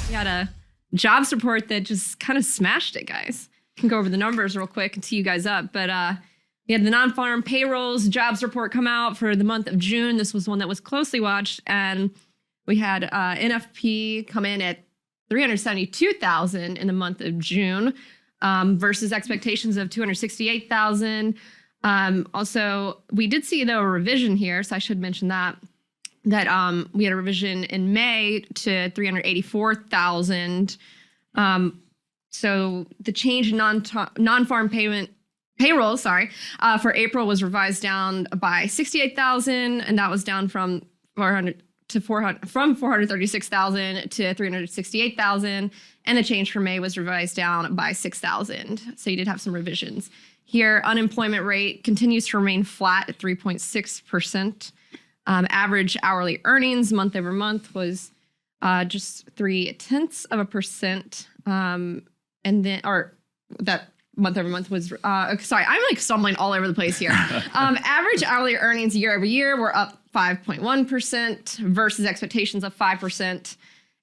We had a jobs report that just kind of smashed it, guys. I can go over the numbers real quick and tee you guys up. But we had the non-farm payrolls jobs report come out for the month of June. This was one that was closely watched. And we had NFP come in at 372,000 in the month of June versus expectations of 268,000. Also, we did see, though, a revision here. So I should mention that we had a revision in May to 384,000. So the change in non-farm payroll, for April was revised down by 68,000, and that was down from 436,000 to 368,000, and the change for May was revised down by 6,000. So you did have some revisions here. Unemployment rate continues to remain flat at 3.6%. Average hourly earnings month over month was just 0.3%. And then, or that month over month was, sorry, I'm like stumbling all over the place here. Average hourly earnings year over year were up 5.1% versus expectations of 5%.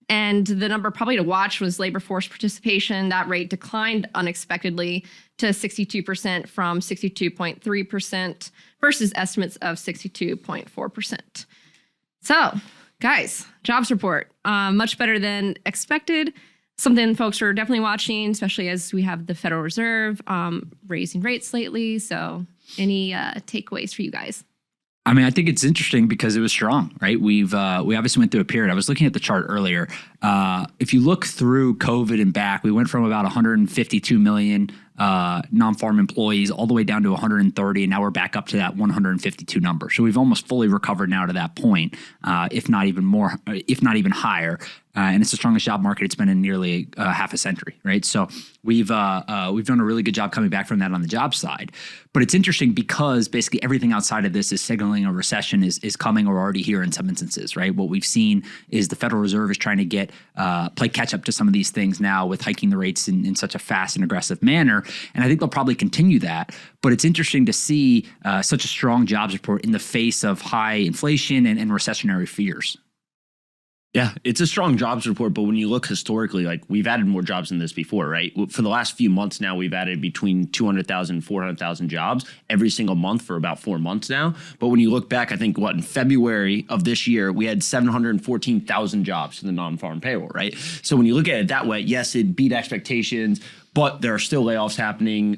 And the number probably to watch was labor force participation. That rate declined unexpectedly to 62% from 62.3% versus estimates of 62.4%. So, guys, jobs report, much better than expected. Something folks are definitely watching, especially as we have the Federal Reserve raising rates lately. So any takeaways for you guys? I mean, I think it's interesting because it was strong, right? We obviously went through a period. I was looking at the chart earlier. If you look through COVID and back, we went from about 152 million non-farm employees all the way down to 130, and now we're back up to that 152 number. So we've almost fully recovered now to that point, if not even more, if not even higher. And it's the strongest job market it's been in nearly half a century, right? So we've done a really good job coming back from that on the job side. But it's interesting because basically everything outside of this is signaling a recession is coming or already here in some instances, right? What we've seen is the Federal Reserve is trying to get play catch up to some of these things now with hiking the rates in such a fast and aggressive manner. And I think they'll probably continue that. But it's interesting to see such a strong jobs report in the face of high inflation and recessionary fears. Yeah, it's a strong jobs report, but when you look historically, like we've added more jobs than this before, right? For the last few months now, we've added between 200,000 and 400,000 jobs every single month for about 4 months now. But when you look back, I think in February of this year, we had 714,000 jobs to the non-farm payroll, right? So when you look at it that way, yes, it beat expectations, but there are still layoffs happening.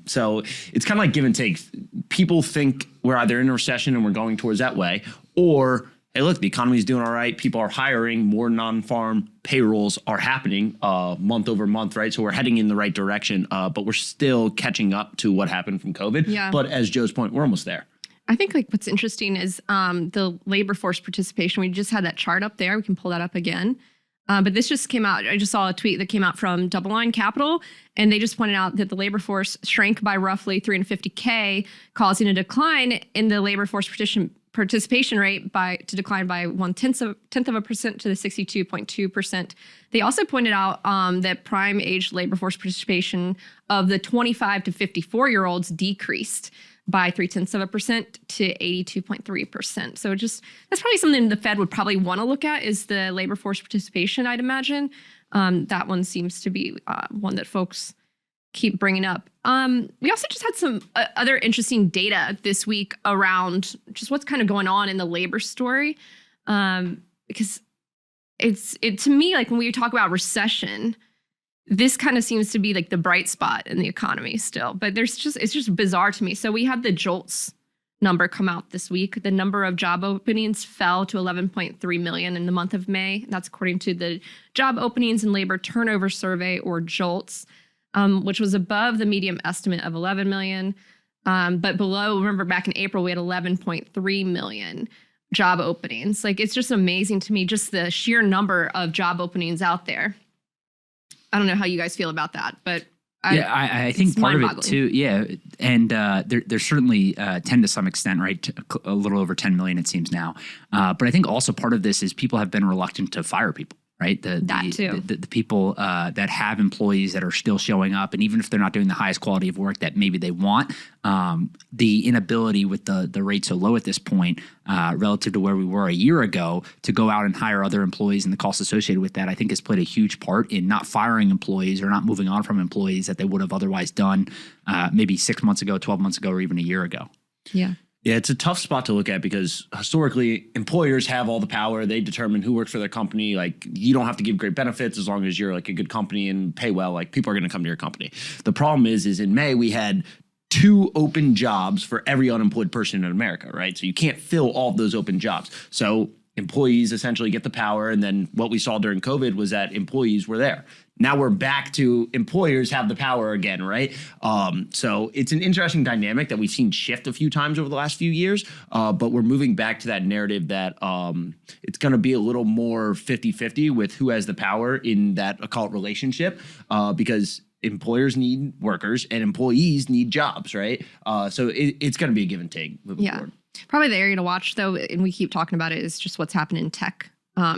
So it's kind of like give and take. People think we're either in a recession and we're going towards that way, or hey, look, the economy is doing all right. People are hiring. More non-farm payrolls are happening month over month, right? So we're heading in the right direction, but we're still catching up to what happened from COVID. Yeah. But as Joe's point, we're almost there. I think like what's interesting is the labor force participation. We just had that chart up there. We can pull that up again. But this just came out. I just saw a tweet that came out from Double Line Capital, and they just pointed out that the labor force shrank by roughly 350K, causing a decline in the labor force participation rate to decline by 0.1% to the 62.2%. They also pointed out that prime age labor force participation of the 25 to 54-year-olds decreased by 0.3% to 82.3%. So that's probably something the Fed would probably want to look at is the labor force participation, I'd imagine. That one seems to be one that folks keep bringing up. We also just had some other interesting data this week around just what's kind of going on in the labor story. Because it to me, like when we talk about recession, this kind of seems to be like the bright spot in the economy still, but it's just bizarre to me. So we had the JOLTS number come out this week. The number of job openings fell to 11.3 million in the month of May. That's according to the Job Openings and Labor Turnover Survey, or JOLTS, which was above the medium estimate of 11 million, but below. Remember back in April, we had 11.3 million job openings. Like, it's just amazing to me, just the sheer number of job openings out there. I don't know how you guys feel about that, but I think part of it too. Yeah. And there's certainly 10 to some extent, right? A little over 10 million, it seems now. But I think also part of this is people have been reluctant to fire people. right? That too. The people that have employees that are still showing up, and even if they're not doing the highest quality of work that maybe they want, the inability with the rate so low at this point relative to where we were a year ago to go out and hire other employees and the costs associated with that, I think has played a huge part in not firing employees or not moving on from employees that they would have otherwise done maybe 6 months ago, 12 months ago, or even a year ago. Yeah. Yeah, it's a tough spot to look at because historically employers have all the power. They determine who works for their company. Like, you don't have to give great benefits as long as you're like a good company and pay well. Like, people are going to come to your company. The problem is in May we had 2 open jobs for every unemployed person in America, right? So you can't fill all of those open jobs. So employees essentially get the power. And then what we saw during COVID was that employees were there. Now we're back to employers have the power again, right? So it's an interesting dynamic that we've seen shift a few times over the last few years, but we're moving back to that narrative that it's going to be a little more 50-50 with who has the power in that occult relationship because employers need workers and employees need jobs, right? So it's going to be a give and take moving forward. Probably the area to watch, though, and we keep talking about it, is just what's happening in tech.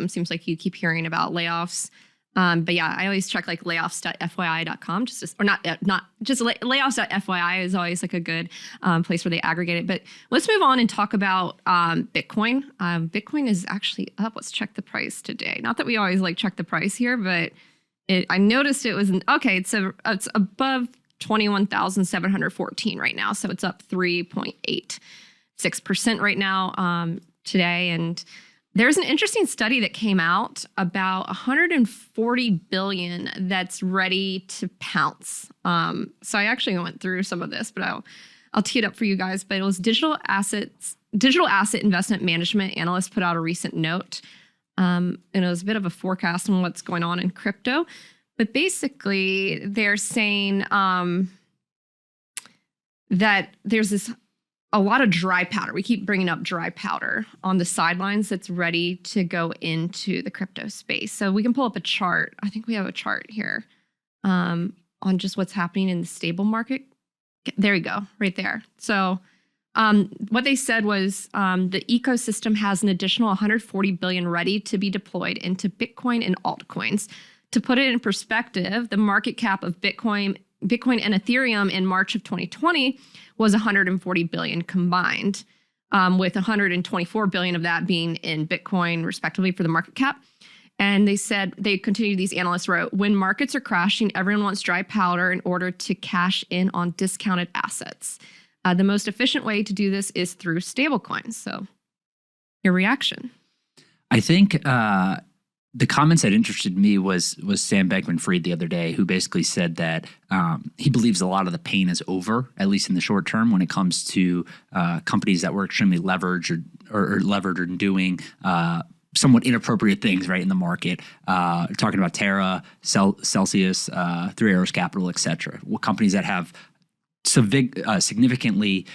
Seems like you keep hearing about layoffs. But yeah, I always check like layoffs.fyi.com layoffs.fyi is always like a good place where they aggregate it. But let's move on and talk about Bitcoin. Bitcoin is actually up. Let's check the price today. Not that we always like check the price here, but I noticed it was it's above 21,714 right now. So it's up 3.86% right now today. And there's an interesting study that came out about 140 billion that's ready to pounce. So I actually went through some of this, but I'll tee it up for you guys. But it was digital asset investment management analyst put out a recent note. And it was a bit of a forecast on what's going on in crypto. But basically, they're saying that there's a lot of dry powder. We keep bringing up dry powder on the sidelines that's ready to go into the crypto space. So we can pull up a chart. I think we have a chart here on just what's happening in the stable market. There you go, right there. So what they said was the ecosystem has an additional 140 billion ready to be deployed into Bitcoin and altcoins. To put it in perspective, the market cap of Bitcoin and Ethereum in March of 2020 was 140 billion combined, with 124 billion of that being in Bitcoin, respectively, for the market cap. And they said, these analysts wrote, when markets are crashing, everyone wants dry powder in order to cash in on discounted assets. The most efficient way to do this is through stablecoins. So your reaction? I think the comments that interested me was Sam Bankman-Fried the other day, who basically said that he believes a lot of the pain is over, at least in the short term, when it comes to companies that were extremely leveraged or levered or doing somewhat inappropriate things right in the market. Talking about Terra, Celsius, Three Arrows Capital, et cetera. Companies that have significantly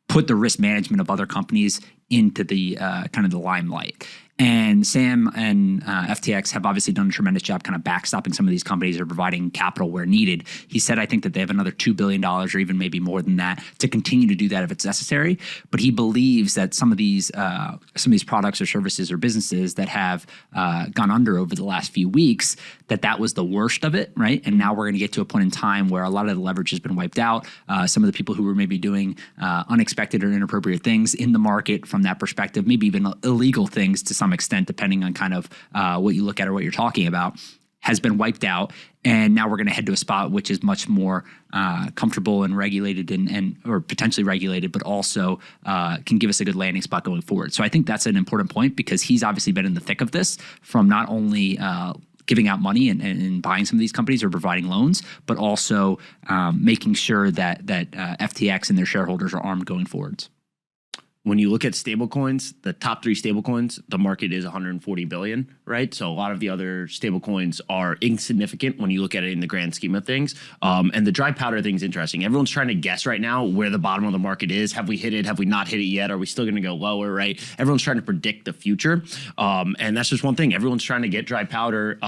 put the risk management of other companies into the kind of the limelight. And Sam and FTX have obviously done a tremendous job kind of backstopping some of these companies or providing capital where needed. He said, I think that they have another $2 billion or even maybe more than that to continue to do that if it's necessary. But he believes that some of these products or services or businesses that have gone under over the last few weeks, that was the worst of it, right? And now we're going to get to a point in time where a lot of the leverage has been wiped out. Some of the people who were maybe doing unexpected or inappropriate things in the market from that perspective, maybe even illegal things to some extent, depending on kind of what you look at or what you're talking about, has been wiped out. And now we're going to head to a spot which is much more comfortable and regulated and or potentially regulated, but also can give us a good landing spot going forward. So I think that's an important point because he's obviously been in the thick of this from not only giving out money and buying some of these companies or providing loans, but also making sure that FTX and their shareholders are armed going forwards. When you look at stablecoins, the top 3 stablecoins, the market is 140 billion, right? So a lot of the other stablecoins are insignificant when you look at it in the grand scheme of things. And the dry powder thing is interesting. Everyone's trying to guess right now where the bottom of the market is. Have we hit it? Have we not hit it yet? Are we still going to go lower, right? Everyone's trying to predict the future. And that's just one thing. Everyone's trying to get dry powder.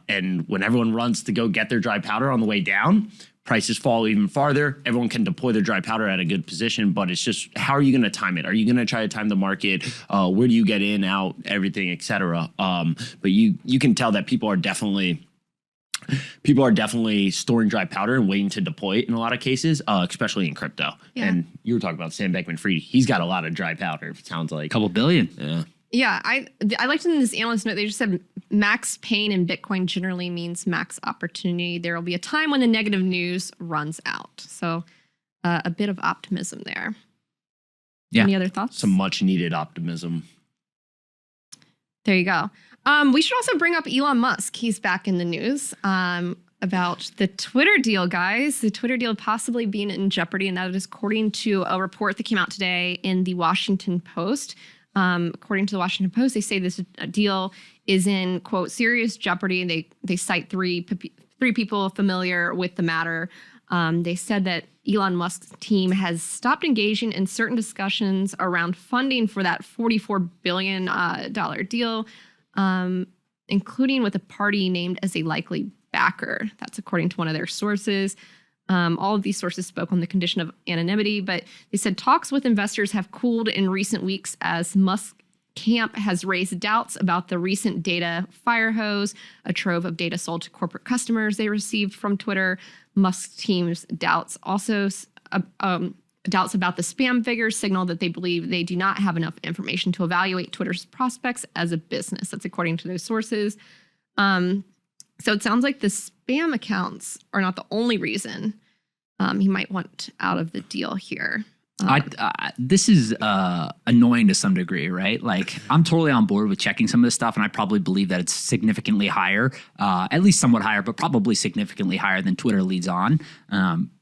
And when everyone runs to go get their dry powder on the way down, prices fall even farther, everyone can deploy their dry powder at a good position, but it's just, how are you going to time it? Are you going to try to time the market? Where do you get in, out, everything, et cetera? But you can tell that people are definitely storing dry powder and waiting to deploy it in a lot of cases, especially in crypto. Yeah. And you were talking about Sam Bankman-Fried. He's got a lot of dry powder, it sounds like. A couple billion. Yeah. Yeah, I liked in this analyst note, they just said max pain in Bitcoin generally means max opportunity. There will be a time when the negative news runs out. So a bit of optimism there. Yeah. Any other thoughts? Some much needed optimism. There you go. We should also bring up Elon Musk. He's back in the news about the Twitter deal, guys. The Twitter deal possibly being in jeopardy, and that is according to a report that came out today in the Washington Post. According to the Washington Post, they say this deal is in, quote, serious jeopardy. They cite three people familiar with the matter. They said that Elon Musk's team has stopped engaging in certain discussions around funding for that $44 billion deal, including with a party named as a likely backer. That's according to one of their sources. All of these sources spoke on the condition of anonymity, but they said talks with investors have cooled in recent weeks as Musk camp has raised doubts about the recent data fire hose, a trove of data sold to corporate customers they received from Twitter. Musk's team's doubts also doubts about the spam figures signal that they believe they do not have enough information to evaluate Twitter's prospects as a business. That's according to those sources. So it sounds like the spam accounts are not the only reason he might want out of the deal here. This is annoying to some degree, right? Like, I'm totally on board with checking some of this stuff, and I probably believe that it's significantly higher, at least somewhat higher, but probably significantly higher than Twitter leads on.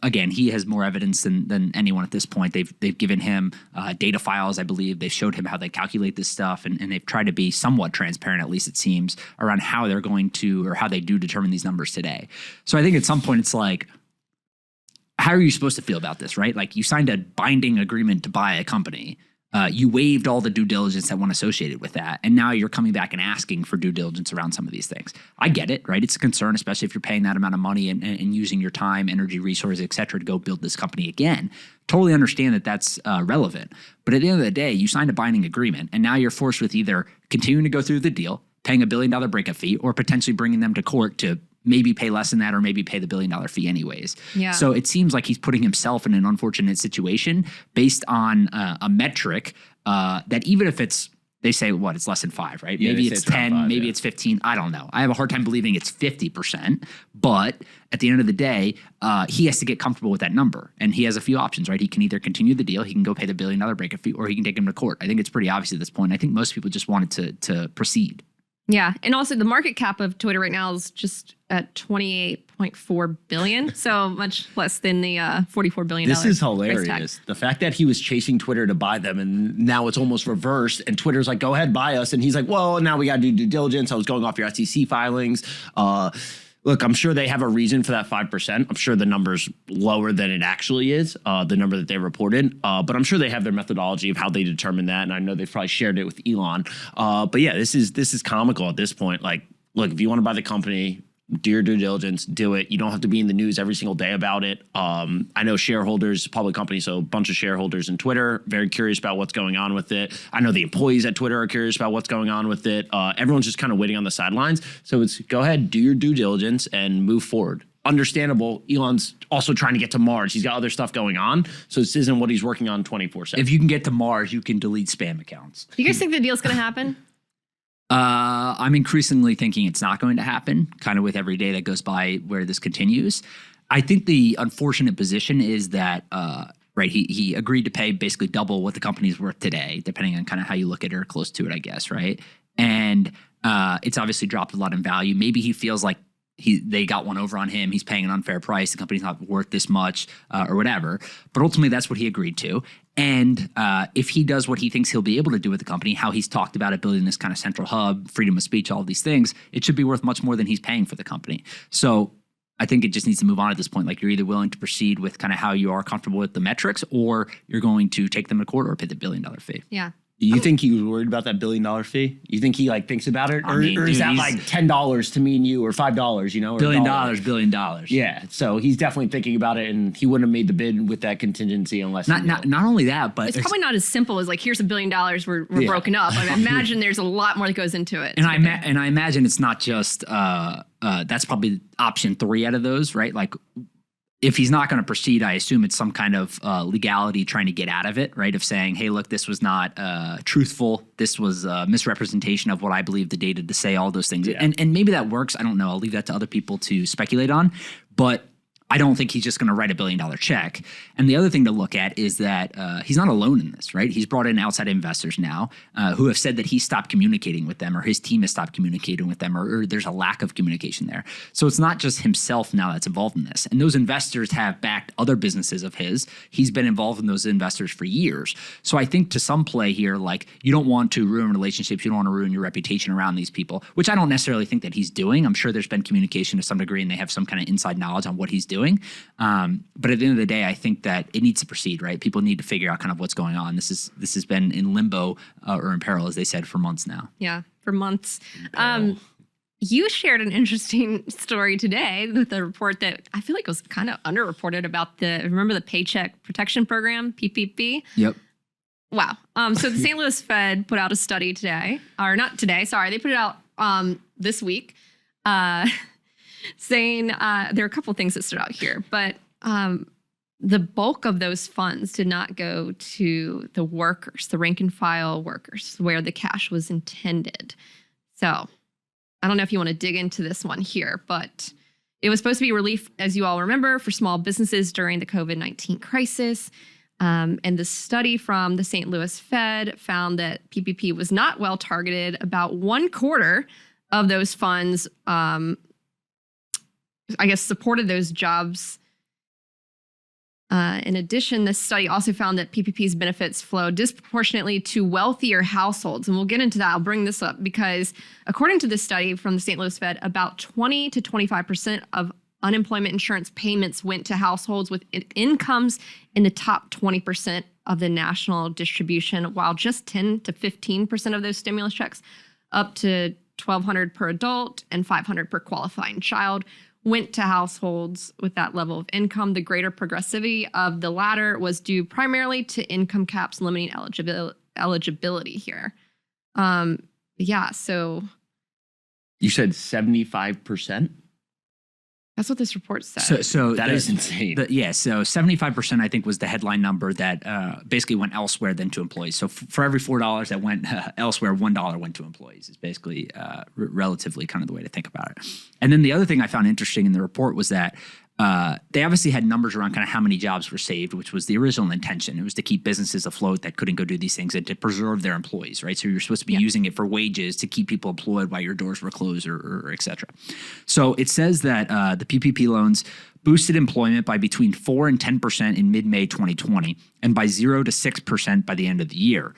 Again, he has more evidence than anyone at this point. They've given him data files, I believe. They showed him how they calculate this stuff, and they've tried to be somewhat transparent, at least it seems, around how they're going to, or how they do determine these numbers today. So I think at some point it's like, how are you supposed to feel about this, right? Like, you signed a binding agreement to buy a company. You waived all the due diligence that went associated with that. And now you're coming back and asking for due diligence around some of these things. I get it, right? It's a concern, especially if you're paying that amount of money and using your time, energy, resources, et cetera, to go build this company again. Totally understand that that's relevant. But at the end of the day, you signed a binding agreement, and now you're forced with either continuing to go through the deal, paying $1 billion breakup fee, or potentially bringing them to court to maybe pay less than that, or maybe pay the $1 billion fee anyways. Yeah. So it seems like he's putting himself in an unfortunate situation based on a metric that, even if it's, they say, what, it's less than 5, right? Yeah, maybe it's 10, 5, maybe it's 15. I don't know. I have a hard time believing it's 50%. But at the end of the day, he has to get comfortable with that number. And he has a few options, right? He can either continue the deal, he can go pay the $1 billion breakup fee, or he can take him to court. I think it's pretty obvious at this point. I think most people just wanted to proceed. Yeah. And also the market cap of Twitter right now is just at $28.4 billion. So much less than the $44 billion. This is hilarious. The fact that he was chasing Twitter to buy them, and now it's almost reversed, and Twitter's like, go ahead, buy us. And he's like, well, now we got to do due diligence. I was going off your SEC filings. Look, I'm sure they have a reason for that 5%. I'm sure the number's lower than it actually is, the number that they reported. But I'm sure they have their methodology of how they determine that. And I know they've probably shared it with Elon. But yeah, this is comical at this point. Like, look, if you want to buy the company, do your due diligence, do it. You don't have to be in the news every single day about it. I know shareholders, public company, so a bunch of shareholders in Twitter, very curious about what's going on with it. I know the employees at Twitter are curious about what's going on with it. Everyone's just kind of waiting on the sidelines. So it's, go ahead, do your due diligence and move forward. Understandable. Elon's also trying to get to Mars. He's got other stuff going on. So this isn't what he's working on 24/7. If you can get to Mars, you can delete spam accounts. Do you guys think the deal's going to happen? I'm increasingly thinking it's not going to happen, kind of with every day that goes by where this continues. I think the unfortunate position is that, right, he agreed to pay basically double what the company's worth today, depending on kind of how you look at it, or close to it, I guess, right? And it's obviously dropped a lot in value. Maybe he feels like they got one over on him. He's paying an unfair price. The company's not worth this much, or whatever. But ultimately, that's what he agreed to. And if he does what he thinks he'll be able to do with the company, how he's talked about it, building this kind of central hub, freedom of speech, all of these things, it should be worth much more than he's paying for the company. So I think it just needs to move on at this point. Like, you're either willing to proceed with kind of how you are comfortable with the metrics, or you're going to take them to court or pay the $1 billion fee. Yeah. You think he was worried about that $1 billion fee? You think he like thinks about it, I or, mean, or is dude, that he's- like $10 to me and you, or $5? You know, or $1 $1? billion, $1 billion. Yeah, so he's definitely thinking about it, and he wouldn't have made the bid with that contingency unless Not only that, but It's probably not as simple as like, here's $1 billion, we're Yeah. broken up. I imagine there's a lot more that goes into it. and I imagine it's not just that's probably option 3 out of those, right? Like, if he's not going to proceed, I assume it's some kind of legality trying to get out of it, right? Of saying, hey, look, this was not truthful. This was a misrepresentation of what I believe the data to say, all those things. Yeah. And maybe that works. I don't know. I'll leave that to other people to speculate on. But I don't think he's just going to write $1 billion check. And the other thing to look at is that he's not alone in this, right? He's brought in outside investors now who have said that he stopped communicating with them, or his team has stopped communicating with them, or there's a lack of communication there. So it's not just himself now that's involved in this. And those investors have backed other businesses of his. He's been involved in those investors for years. So I think to some play here, like, you don't want to ruin relationships. You don't want to ruin your reputation around these people, which I don't necessarily think that he's doing. I'm sure there's been communication to some degree and they have some kind of inside knowledge on what he's doing. But at the end of the day, I think that it needs to proceed, right? People need to figure out kind of what's going on. This has been in limbo or in peril, as they said, for months now. Yeah, for months. You shared an interesting story today with a report that I feel like was kind of underreported about remember the Paycheck Protection Program, PPP? Yep. Wow. So the St. Louis Fed put out a study today, or not today, sorry. They put it out this week, saying there are a couple of things that stood out here, but the bulk of those funds did not go to the workers, the rank and file workers, where the cash was intended. So I don't know if you want to dig into this one here, but it was supposed to be relief, as you all remember, for small businesses during the COVID-19 crisis. And the study from the St. Louis Fed found that PPP was not well targeted. About 1/4 of those funds, supported those jobs. In addition, this study also found that PPP's benefits flow disproportionately to wealthier households. And we'll get into that. I'll bring this up because according to this study from the St. Louis Fed, about 20 to 25% of unemployment insurance payments went to households with incomes in the top 20% of the national distribution, while just 10 to 15% of those stimulus checks, up to $1,200 per adult and $500 per qualifying child, went to households with that level of income. The greater progressivity of the latter was due primarily to income caps limiting eligibility here. So You said 75%? that's what this report said. So That is insane. So 75%, I think, was the headline number that basically went elsewhere than to employees. So for every $4 that went elsewhere, $1 went to employees. Is basically relatively kind of the way to think about it. And then the other thing I found interesting in the report was that they obviously had numbers around kind of how many jobs were saved, which was the original intention. It was to keep businesses afloat that couldn't go do these things and to preserve their employees, right? So you're supposed to be using it for wages to keep people employed while your doors were closed or et cetera. So it says that the PPP loans boosted employment by between 4 and 10% in mid-May 2020 and by 0 to 6% by the end of the year.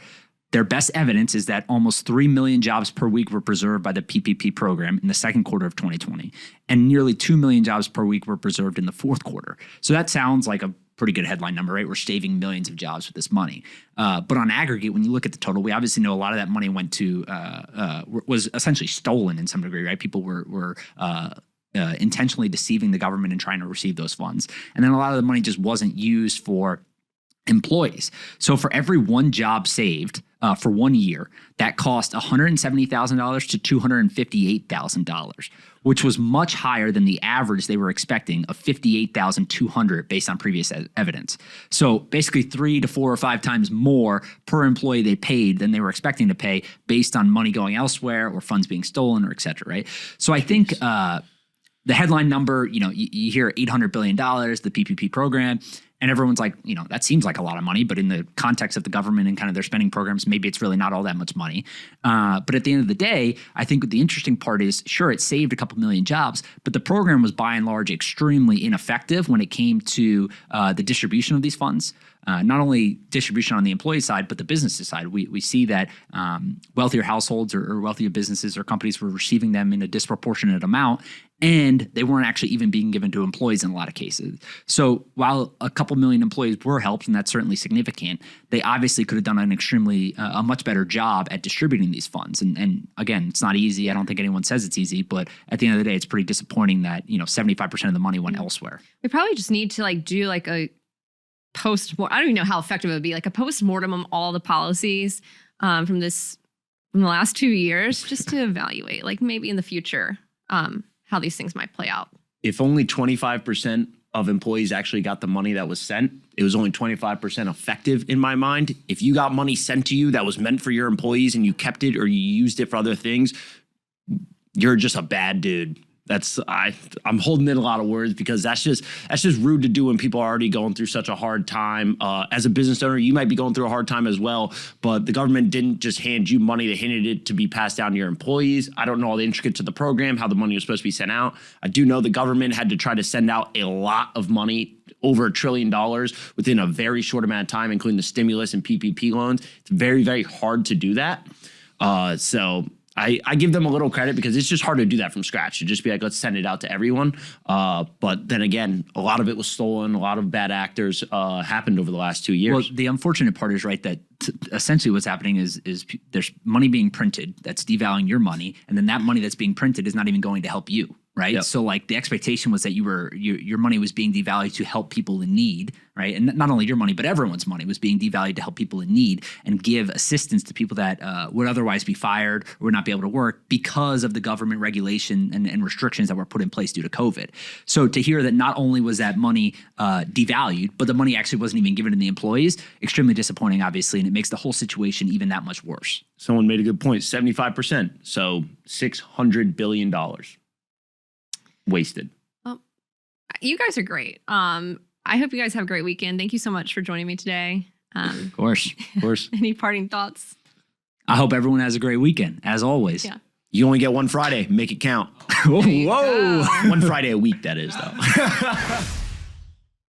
Their best evidence is that almost 3 million jobs per week were preserved by the PPP program in the second quarter of 2020, and nearly 2 million jobs per week were preserved in the fourth quarter. So that sounds like a pretty good headline number, right? We're saving millions of jobs with this money. But on aggregate, when you look at the total, we obviously know a lot of that money went to was essentially stolen in some degree, right? People were intentionally deceiving the government and trying to receive those funds, and then a lot of the money just wasn't used for employees. So for every one job saved for 1 year, that cost $170,000 to $258,000, which was much higher than the average they were expecting of $58,200 based on previous evidence. So basically 3 to 4 or 5 times more per employee they paid than they were expecting to pay based on money going elsewhere or funds being stolen or et cetera, right? So I think the headline number, you hear $800 billion, the PPP program, and everyone's like, that seems like a lot of money, but in the context of the government and kind of their spending programs, maybe it's really not all that much money. But at the end of the day, I think the interesting part is, sure, it saved a couple million jobs, but the program was by and large extremely ineffective when it came to the distribution of these funds. not only distribution on the employee side, but the business side. We see that wealthier households or wealthier businesses or companies were receiving them in a disproportionate amount, and they weren't actually even being given to employees in a lot of cases. So while a couple million employees were helped, and that's certainly significant, they obviously could have done a much better job at distributing these funds. And again, it's not easy. I don't think anyone says it's easy, but at the end of the day, it's pretty disappointing that 75% of the money went elsewhere. We probably just need to do a I don't even know how effective it would be, like a post-mortem on all the policies from the last 2 years, just to evaluate, maybe in the future, how these things might play out. If only 25% of employees actually got the money that was sent, it was only 25% effective in my mind. If you got money sent to you that was meant for your employees and you kept it or you used it for other things, you're just a bad dude. I'm holding in a lot of words because that's just rude to do when people are already going through such a hard time. As a business owner, you might be going through a hard time as well, but the government didn't just hand you money. They handed it to be passed down to your employees. I don't know all the intricacies of the program, how the money was supposed to be sent out. I do know the government had to try to send out a lot of money, over $1 trillion within a very short amount of time, including the stimulus and PPP loans. It's very, very hard to do that. So I give them a little credit because it's just hard to do that from scratch. To just be like, let's send it out to everyone. But then again, a lot of it was stolen. A lot of bad actors happened over the last 2 years. Well, the unfortunate part is, right, that essentially what's happening is there's money being printed that's devaluing your money, and then that money that's being printed is not even going to help you. Right. Yep. So the expectation was that your money was being devalued to help people in need. Right. And not only your money, but everyone's money was being devalued to help people in need and give assistance to people that would otherwise be fired or would not be able to work because of the government regulation and restrictions that were put in place due to COVID. So to hear that not only was that money devalued, but the money actually wasn't even given to the employees, extremely disappointing, obviously. And it makes the whole situation even that much worse. Someone made a good point. 75%. So $600 billion. Wasted. Well, you guys are great. I hope you guys have a great weekend. Thank you so much for joining me today. Of course. Any parting thoughts? I hope everyone has a great weekend, as always. Yeah. You only get one Friday. Make it count. Whoa. One Friday a week, that is, though.